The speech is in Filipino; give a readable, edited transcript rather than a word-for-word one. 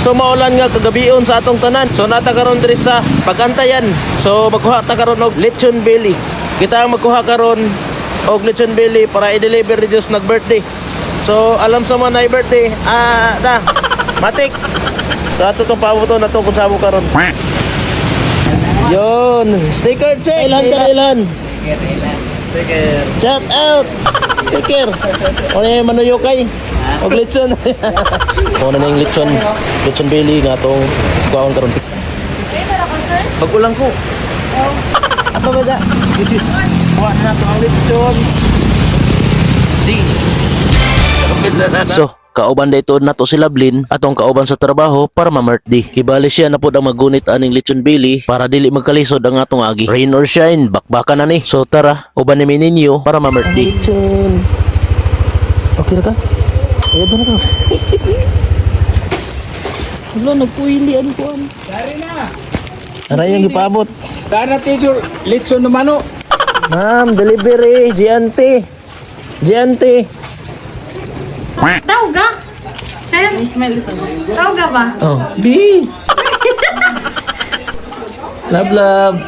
So maulan nga kagabion sa atong tanan. So nata karon diri sa pagantayan. So magkuha ta karon og lechon belly. Kita ang magkuha karon og lechon belly para i-deliver ni Diyos nag-birthday. So alam sa mga na birthday, matik. So ato tong pabuto na to kung sabo karon. Yon, sticker check. Ilan. Sticker. Shout out. Sticker. Ano yung manuyokay? Og lechon. Ano na yung lechon belly nga tong kuhaon karon. Pag-ulang ko. Apa ba da? Kuha na to ang lechon. So, kauban dito na to si Lablin atong kauban sa trabaho para ma-birthday. Kibali siya na po ang magunit aning lechon belly para dili magkalisod ang atong agi. Rain or shine, bakbaka na ni. So tara, uban ni ninyo para ma-birthday. Lechon. Okay na ka? Ayan doon na ka. Wala, nagpuili ano ko ano. Dari na. Aray yung ipabot. Dana tidur lechon na mano. Ma'am, delivery, Giante. Tahu ga? Saya tahu ga ba? Oh, B. Love.